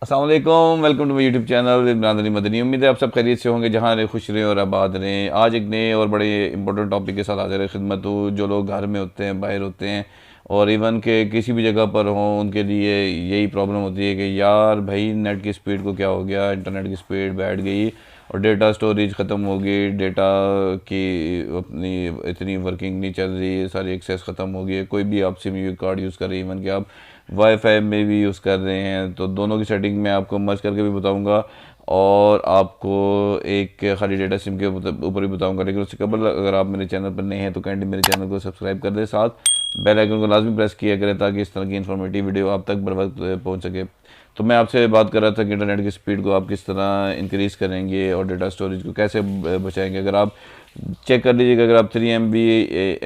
अस्सलाम वालेकुम, welcome to my YouTube channel Imran Ali Madani. उम्मीद है आप सब खैरियत से होंगे, जहाँ रहें खुश रहें और आबाद रहें। आज एक नए और बड़े इंपॉर्टेंट टॉपिक के साथ हाजिर है खिदमत हूँ। जो लोग घर में होते हैं, बाहर होते हैं और इवन के किसी भी जगह पर हों, उनके लिए यही प्रॉब्लम होती है कि यार भाई नेट की स्पीड को क्या हो गया, इंटरनेट की स्पीड बैठ गई और डेटा स्टोरेज ख़त्म हो गई, डेटा की अपनी इतनी वर्किंग नहीं चल रही है, सारी एक्सेस ख़त्म हो गई है। कोई भी आप सिम कार्ड यूज़ कर रहे हैं, इवन कि आप वाईफाई में भी यूज़ कर रहे हैं, तो दोनों की सेटिंग मैं आपको मर्ज करके भी बताऊंगा और आपको एक खाली डेटा सिम के ऊपर भी बताऊंगा। लेकिन उससे कबल अगर आप मेरे चैनल पर नए हैं तो काइंडली मेरे चैनल को सब्सक्राइब कर दें, साथ बेल आइकन को लाजमी प्रेस किया करें ताकि इस तरह की इन्फॉर्मेटिव वीडियो आप तक बर वक्त पहुँच सके। तो मैं आपसे बात कर रहा था कि इंटरनेट की स्पीड को आप किस तरह इंक्रीज़ करेंगे और डेटा स्टोरेज को कैसे बचाएंगे। अगर आप चेक कर लीजिएगा, अगर आप 3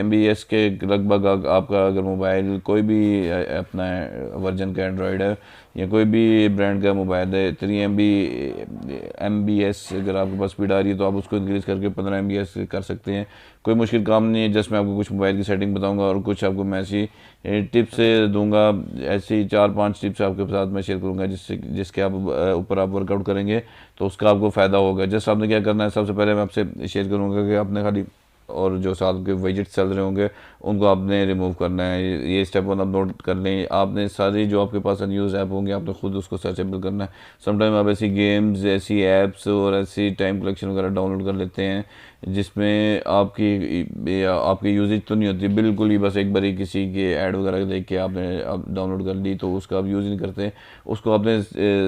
MB/s के लगभग आपका अगर मोबाइल कोई भी अपना वर्जन का एंड्रॉयड है या कोई भी ब्रांड का मोबाइल है, 3 MB/s अगर आपके पास स्पीड आ रही है तो आप उसको इंक्रीज़ करके 15 MB/s कर सकते हैं। कोई मुश्किल काम नहीं है। जस्ट मैं आपको कुछ मोबाइल की सेटिंग बताऊंगा और कुछ आपको मैं ऐसी टिप्स दूंगा, ऐसी 4-5 टिप्स आपके साथ मैं शेयर करूंगा जिससे जिसके आप ऊपर आप वर्कआउट करेंगे तो उसका आपको फ़ायदा होगा। जस्ट आपने क्या करना है, सबसे पहले मैं आपसे शेयर करूंगा कि आपने खाली और जो साथ के विजिट्स चल रहे होंगे उनको आपने रिमूव करना है। ये स्टेप 1 आप नोट कर लें। आपने सारी जो आपके पास अनयूज़ ऐप होंगे आपने खुद उसको सर्चेबल करना है। समटाइम आप ऐसी गेम्स, ऐसी ऐप्स और ऐसी टाइम कलेक्शन वगैरह डाउनलोड कर लेते हैं जिसमें आपकी यूजेज तो नहीं होती बिल्कुल ही, बस एक बार ही किसी के ऐड वगैरह देख के आपने आप डाउनलोड कर ली तो उसका आप यूज़ नहीं करते। उसको आपने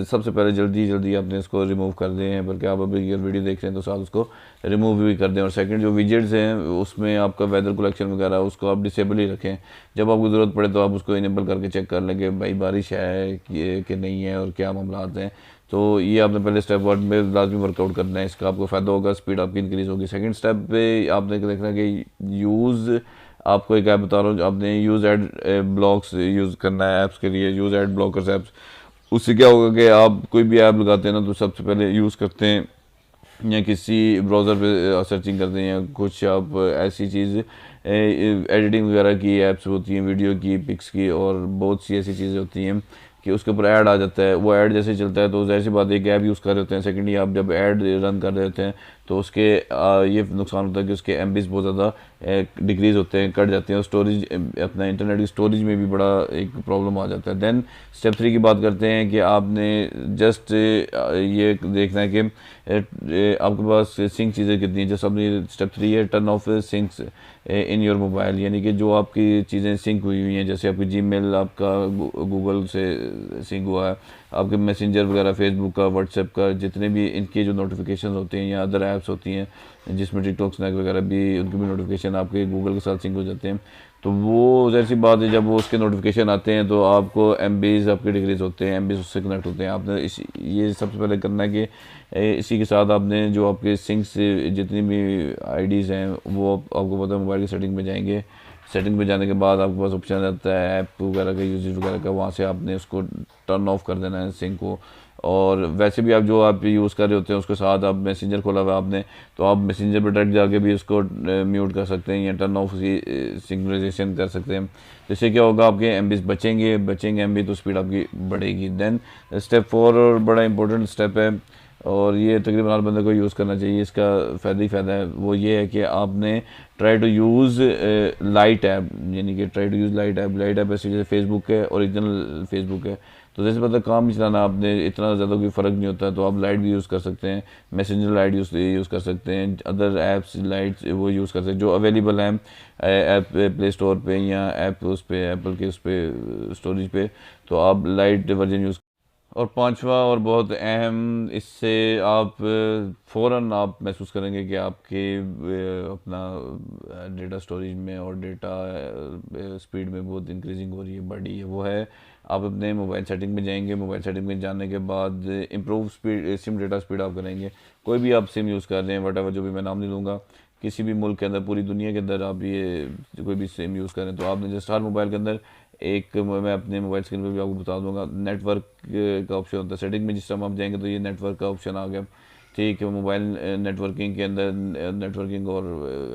सबसे पहले जल्दी जल्दी आपने इसको रिमूव कर दें, बल्कि आप अभी अगर वीडियो देख रहे हैं तो साथ उसको रिमूव भी कर दें। और सेकंड, जो विजेट्स हैं उसमें आपका वेदर कलेक्शन वगैरह उसको आप डिसेबल ही रखें। जब आपको ज़रूरत पड़े तो आप उसको इनेबल करके चेक कर लें कि भाई बारिश है कि नहीं है और क्या मामला हैं। तो ये आपने पहले स्टेप 1 में लाजमी वर्कआउट करना है, इसका आपको फ़ायदा होगा, स्पीड आपकी इंक्रीज़ होगी। सेकंड स्टेप पे आपने देखना है कि यूज़, आपको एक ऐप बता रहा हूँ, आपने यूज़ एड ब्लॉक्स यूज़ करना है ऐप्स के लिए, यूज़ एड ब्लॉकर्स ऐप्स। उससे क्या होगा कि आप कोई भी ऐप लगाते हैं ना तो सबसे पहले यूज़ करते हैं या किसी ब्राउज़र पे सर्चिंग करते हैं या कुछ आप ऐसी चीज़ एडिटिंग वगैरह की ऐप्स होती हैं, वीडियो की, पिक्स की और बहुत सी ऐसी चीज़ें होती हैं कि उसके ऊपर ऐड आ जाता है। वो ऐड जैसे चलता है तो ज़ाहिर सी बात है कि ऐप यूज़ कर रहे होते हैं। सेकेंडली आप जब ऐड रन कर रहे होते हैं तो उसके ये नुकसान होता है कि उसके एमबीज बहुत ज़्यादा डिक्रीज़ होते हैं, कट जाते हैं और स्टोरेज, अपना इंटरनेट की स्टोरेज में भी बड़ा एक प्रॉब्लम आ जाता है। देन स्टेप 3 की बात करते हैं कि आपने जस्ट ये देखना है कि आपके पास सिंक चीज़ें कितनी हैं। जैसे अपनी स्टेप 3 है turn off sinks in your mobile, यानी कि जो आपकी चीज़ें सिंक हुई हुई हैं, जैसे आपकी जीमेल आपका गूगल से सिंक हुआ है, आपके मैसेंजर वगैरह, फेसबुक का, व्हाट्सएप का, जितने भी इनके जो नोटिफिकेशन होते हैं या अदर ऐप्स होती हैं जिसमें टिकटॉक, स्नैक वगैरह भी, उनके भी नोटिफिकेशन आपके गूगल के साथ सिंक हो जाते हैं। तो वो ज़ाहिर सी बात है जब वो उसके नोटिफिकेशन आते हैं तो आपको एमबीज़ आपके डिक्रीज़ होते हैं, एमबीज़ उससे कनेक्ट होते हैं। आपने ये सबसे पहले करना है कि इसी के साथ आपने जो आपके सिंक्स जितनी भी आईडीज़ हैं वो आपको पता है मोबाइल की सेटिंग में जाएंगे। सेटिंग में जाने के बाद आपके पास ऑप्शन आता है ऐप वगैरह का, यूजेज वगैरह का, वहाँ से आपने उसको टर्न ऑफ कर देना है सिंक को। और वैसे भी आप जो आप यूज़ कर रहे होते हैं उसके साथ आप मैसेंजर खोला हुआ आपने तो आप मैसेंजर पर डायरेक्ट जाके भी उसको म्यूट कर सकते हैं या टर्न ऑफ सिंक्रोनाइजेशन कर सकते हैं। तो इससे क्या होगा, आपके एमबीज बचेंगे एमबी तो स्पीड आपकी बढ़ेगी। देन स्टेप 4 और बड़ा इंपॉर्टेंट स्टेप है और ये तकरीबन हर बंदे को यूज़ करना चाहिए, इसका फ़ायदा ही फ़ायदा है। वो ये है कि आपने try to use light app, यानी कि try to use light app ऐसे जैसे फेसबुक है, ओरिजिनल फेसबुक है। तो जैसे पता काम ही चलाना आपने, इतना ज़्यादा कोई फ़र्क नहीं होता, तो आप लाइट भी यूज़ कर सकते हैं, मैसेंजर लाइट यूज़ कर सकते हैं, अदर ऐप्स लाइट वो यूज़ कर सकते हैं जो अवेलेबल हैं ऐप प्ले स्टोर पे या ऐप उस पे एप्पल के उस पे स्टोरेज पे। तो आप लाइट वर्जन यूज़। और पांचवा और बहुत अहम, इससे आप फ़ौरन आप महसूस करेंगे कि आपके अपना डेटा स्टोरेज में और डेटा स्पीड में बहुत इंक्रीजिंग हो रही है, बढ़ी है। वो है आप अपने मोबाइल सेटिंग में जाएंगे, मोबाइल सेटिंग में जाने के बाद improve speed SIM data speed आप करेंगे। कोई भी आप सिम यूज़ कर रहे हैं, वट जो भी मैं नाम नहीं लूँगा, किसी भी मुल्क के अंदर, पूरी दुनिया के अंदर आप ये कोई भी सिम यूज़ करें तो आपने जस्ट हर मोबाइल के अंदर एक, मैं अपने मोबाइल स्क्रीन पर भी आपको बता दूंगा, नेटवर्क का ऑप्शन होता है सेटिंग में। जिस टाइम आप जाएंगे तो ये नेटवर्क का ऑप्शन आ गया, ठीक है। मोबाइल नेटवर्किंग के अंदर नेटवर्किंग और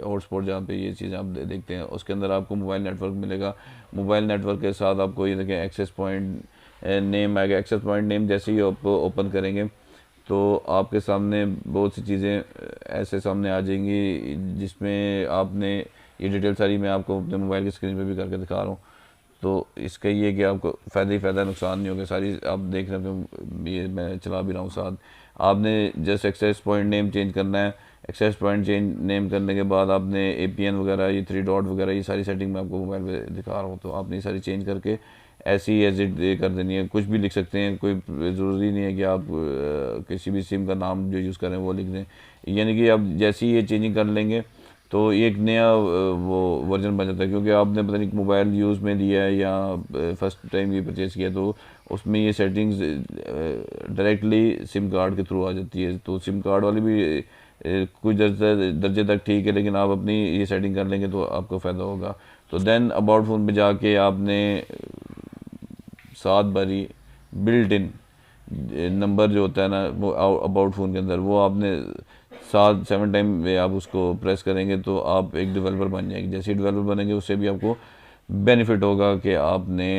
हॉटस्पॉट जहाँ पे ये चीज़ आप देखते हैं उसके अंदर आपको मोबाइल नेटवर्क मिलेगा। मोबाइल नेटवर्क के साथ आपको ये देखें एक्सेस पॉइंट नेम आएगा। एक्सेस पॉइंट नेम जैसे ही आप ओपन करेंगे तो आपके सामने बहुत सी चीज़ें ऐसे सामने आ जाएंगी जिसमें आपने ये डिटेल सारी मैं आपको अपने मोबाइल की स्क्रीन पे भी करके दिखा रहा हूँ। तो इसका ये है कि आपको फ़ायदा ही फ़ायदा, नुकसान नहीं होगा। सारी आप देख रहे हो, ये मैं चला भी रहा हूँ साथ। आपने just access point name change करना है। एक्सेस पॉइंट चेंज नेम करने के बाद आपने APN वगैरह, ये 3 डॉट वगैरह, ये सारी सेटिंग मैं आपको मोबाइल पे दिखा रहा हूँ। तो आपने ये सारी चेंज करके ऐसी ही एज इट कर देनी है। कुछ भी लिख सकते हैं, कोई ज़रूरी नहीं है कि आप किसी भी सिम का नाम जो यूज़ करें वो लिख दें। यानी कि आप जैसे ही ये चेंजिंग कर लेंगे तो ये एक नया वो वर्जन बन जाता है, क्योंकि आपने पता नहीं मोबाइल यूज़ में लिया है या फर्स्ट टाइम ये परचेज़ किया, तो उसमें ये सेटिंग्स डायरेक्टली सिम कार्ड के थ्रू आ जाती है। तो सिम कार्ड वाली भी कुछ दर्जे तक ठीक है, लेकिन आप अपनी ये सेटिंग कर लेंगे तो आपको फ़ायदा होगा। तो देन अबाउट फ़ोन पे जाके आपने 7 बारी बिल्ट इन नंबर जो होता है ना वो अबाउट फ़ोन के अंदर, वो आपने 7 टाइम में आप उसको प्रेस करेंगे तो आप एक डेवलपर बन जाएंगे। जैसे ही डेवलपर बनेंगे उससे भी आपको बेनिफिट होगा कि आपने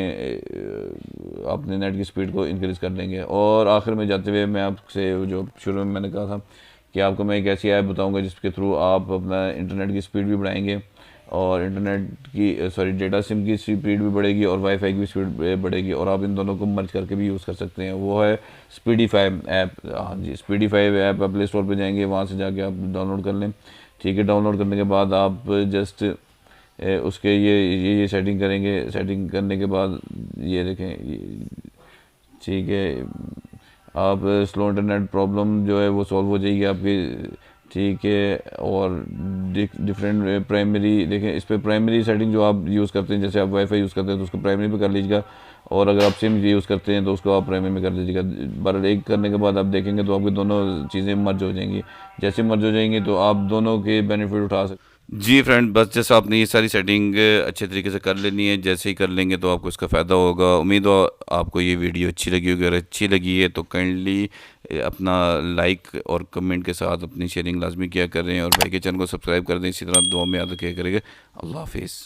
अपने नेट की स्पीड को इंक्रीज़ कर लेंगे। और आखिर में जाते हुए मैं आपसे, जो शुरू में मैंने कहा था कि आपको मैं एक ऐसी ऐप बताऊंगा जिसके थ्रू आप अपना इंटरनेट की स्पीड भी बढ़ाएंगे और डेटा सिम की स्पीड भी बढ़ेगी और वाईफाई की भी स्पीड बढ़ेगी, और आप इन दोनों को मर्ज करके भी यूज़ कर सकते हैं। वो है स्पीडीफाई ऐप। हाँ जी, स्पीडीफाई ऐप आप प्ले स्टोर पर जाएंगे, वहाँ से जाके आप डाउनलोड कर लें। ठीक है, डाउनलोड करने के बाद आप जस्ट उसके ये सेटिंग करेंगे। सेटिंग करने के बाद ये देखें, ठीक है, आप स्लो इंटरनेट प्रॉब्लम जो है वो सॉल्व हो जाएगी आपकी। ठीक है, और डिफरेंट प्राइमरी देखें, इस पर प्राइमरी सेटिंग जो आप यूज़ करते हैं, जैसे आप वाईफाई यूज़ करते हैं तो उसको प्राइमरी पे कर लीजिएगा, और अगर आप सिम यूज़ करते हैं तो उसको आप प्राइमरी में कर लीजिएगा। बार एक करने के बाद आप देखेंगे तो आपकी दोनों चीज़ें मर्ज हो जाएंगी। जैसे मर्ज हो जाएंगी तो आप दोनों के बेनिफिट उठा सकते। जी फ्रेंड, बस जैसा आपने ये सारी सेटिंग अच्छे तरीके से कर लेनी है। जैसे ही कर लेंगे तो आपको इसका फ़ायदा होगा। उम्मीद हो आपको ये वीडियो अच्छी लगी होगी। अगर अच्छी लगी है तो काइंडली अपना लाइक और कमेंट के साथ अपनी शेयरिंग लाजमी किया करें, और भाई के चैनल को सब्सक्राइब कर दें। इसी तरह दुआ में याद रखिए करेंगे। अल्लाह हाफिज़।